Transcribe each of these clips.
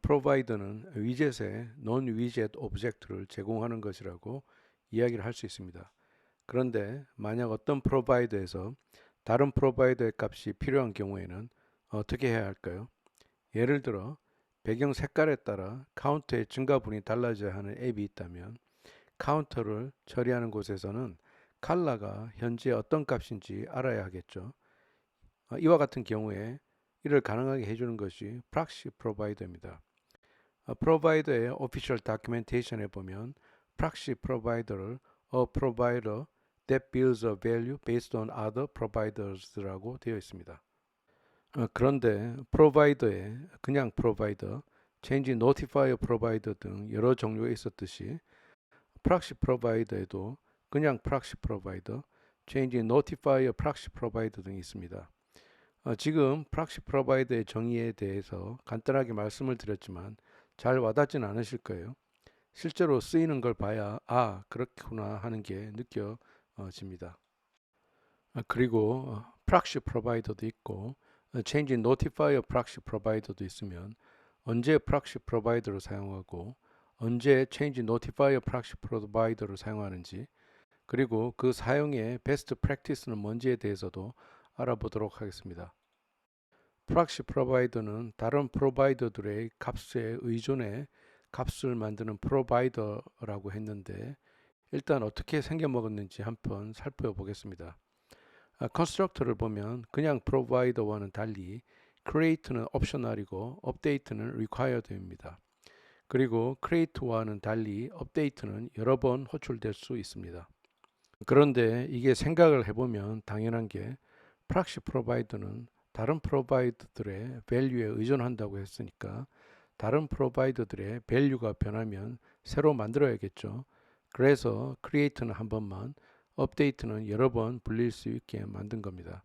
provider는 위젯의 non-widget 오브젝트를 제공하는 것이라고 이야기를 할 수 있습니다. 그런데 만약 어떤 프로바이더에서 다른 프로바이더의 값이 필요한 경우에는 어떻게 해야 할까요? 예를 들어 배경 색깔에 따라 카운터의 증가분이 달라져야 하는 앱이 있다면 카운터를 처리하는 곳에서는 컬러가 현재 어떤 값인지 알아야 하겠죠. 이와 같은 경우에 이를 가능하게 해주는 것이 프락시 프로바이더입니다. 프로바이더의 오피셜 다큐멘테이션에 보면 프락시 프로바이더를 A provider that builds a value based on other providers라고 되어 있습니다. 그런데 프로바이더에 그냥 프로바이더, change notifier 프로바이더 등 여러 종류가 있었듯이 프락시 프로바이더에도 그냥 프락시 프로바이더, change notifier 프락시 프로바이더 등이 있습니다. 지금 프락시 프로바이더의 정의에 대해서 간단하게 말씀을 드렸지만 잘 와닿지는 않으실 거예요. 실제로 쓰이는 걸 봐야 그렇구나 하는 게 느껴집니다. 그리고 프락시 프로바이더도 있고 change notifier 프락시 프로바이더도 있으면 언제 프락시 프로바이더를 사용하고 언제 change notifier 프락시 프로바이더를 사용하는지 그리고 그 사용의 베스트 프랙티스는 뭔지에 대해서도 알아보도록 하겠습니다. 프락시 프로바이더는 다른 프로바이더들의 값에 의존해 값을 만드는 프로바이더라고 했는데 일단 어떻게 생겨먹었는지 한번 살펴보겠습니다. 컨스트럭터를 보면 그냥 프로바이더와는 달리 create는 옵셔널이고 update는 required입니다. 그리고 create와는 달리 update는 여러 번 호출될 수 있습니다. 그런데 이게 생각을 해보면 당연한 게 프락시 프로바이더는 다른 프로바이더들의 value에 의존한다고 했으니까 다른 프로바이더들의 value가 변하면 새로 만들어야겠죠. 그래서 create는 한 번만, update는 여러 번 불릴 수 있게 만든 겁니다.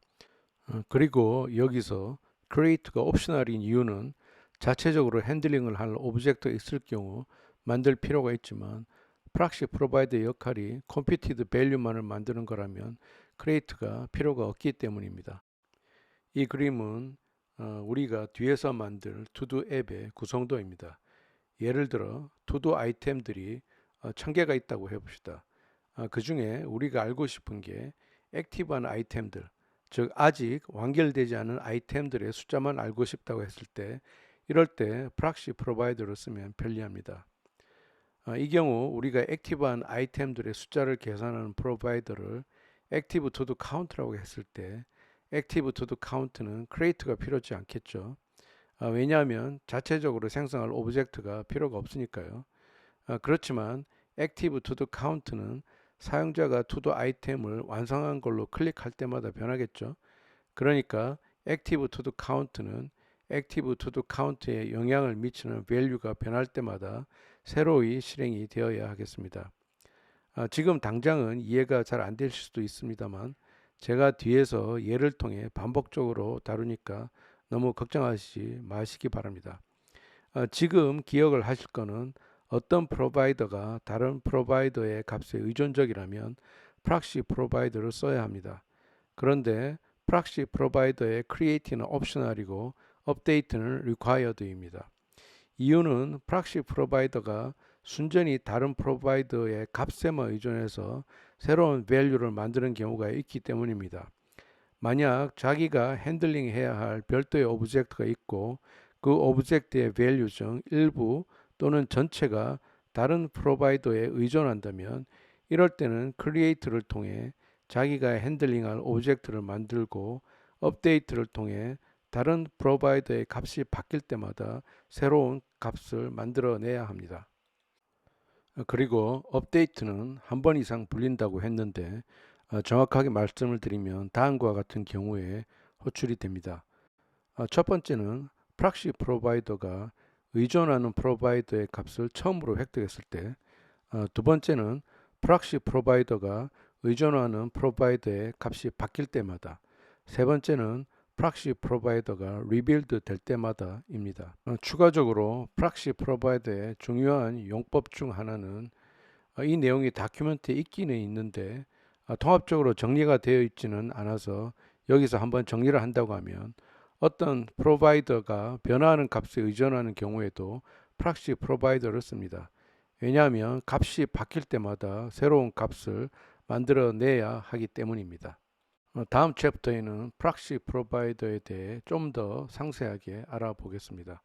그리고 여기서 create가 옵셔널인 이유는 자체적으로 핸들링을 할 오브젝트가 있을 경우 만들 필요가 있지만 프락시 프로바이더의 역할이 computed value만을 만드는 거라면 create가 필요가 없기 때문입니다. 이 그림은 우리가 뒤에서 만들 투두 앱의 구성도입니다. 예를 들어 투두 아이템들이 1000개가 있다고 해봅시다. 그 중에 우리가 알고 싶은 게 액티브한 아이템들, 즉 아직 완결되지 않은 아이템들의 숫자만 알고 싶다고 했을 때 이럴 때 프락시 프로바이더를 쓰면 편리합니다. 이 경우 우리가 액티브한 아이템들의 숫자를 계산하는 프로바이더를 액티브 투두 카운트라고 했을 때 액티브 투두 카운트는 크리에이트가 필요하지 않겠죠. 왜냐하면 자체적으로 생성할 오브젝트가 필요가 없으니까요. 그렇지만 액티브 투두 카운트는 사용자가 투두 아이템을 완성한 걸로 클릭할 때마다 변하겠죠. 그러니까 액티브 투두 카운트는 액티브 투두 카운트에 영향을 미치는 밸류가 변할 때마다 새로이 실행이 되어야 하겠습니다. 지금 당장은 이해가 잘 안 되실 수도 있습니다만 제가 뒤에서 예를 통해 반복적으로 다루니까 너무 걱정하시지 마시기 바랍니다. 지금 기억을 하실 거는 어떤 프로바이더가 다른 프로바이더의 값에 의존적이라면 프락시 프로바이더를 써야 합니다. 그런데 프락시 프로바이더의 create는 옵셔널이고 update는 required입니다. 이유는 프락시 프로바이더가 순전히 다른 프로바이더의 값에만 의존해서 새로운 value를 만드는 경우가 있기 때문입니다. 만약 자기가 핸들링 해야 할 별도의 오브젝트가 있고 그 오브젝트의 value 중 일부 또는 전체가 다른 프로바이더에 의존한다면 이럴 때는 create를 통해 자기가 핸들링할 오브젝트를 만들고 update를 통해 다른 프로바이더의 값이 바뀔 때마다 새로운 값을 만들어내야 합니다. 그리고 업데이트는 한 번 이상 불린다고 했는데 정확하게 말씀을 드리면 다음과 같은 경우에 호출이 됩니다. 첫 번째는 프락시 프로바이더가 의존하는 프로바이더의 값을 처음으로 획득했을 때, 두 번째는 프락시 프로바이더가 의존하는 프로바이더의 값이 바뀔 때마다, 세 번째는 프락시 프로바이더가 리빌드 될 때마다입니다. 추가적으로 프락시 프로바이더의 중요한 용법 중 하나는 이 내용이 다큐멘트에 있기는 있는데 통합적으로 정리가 되어 있지는 않아서 여기서 한번 정리를 한다고 하면 어떤 프로바이더가 변화하는 값에 의존하는 경우에도 프락시 프로바이더를 씁니다. 왜냐하면 값이 바뀔 때마다 새로운 값을 만들어내야 하기 때문입니다. 다음 챕터에는 프락시 프로바이더에 대해 좀 더 상세하게 알아보겠습니다.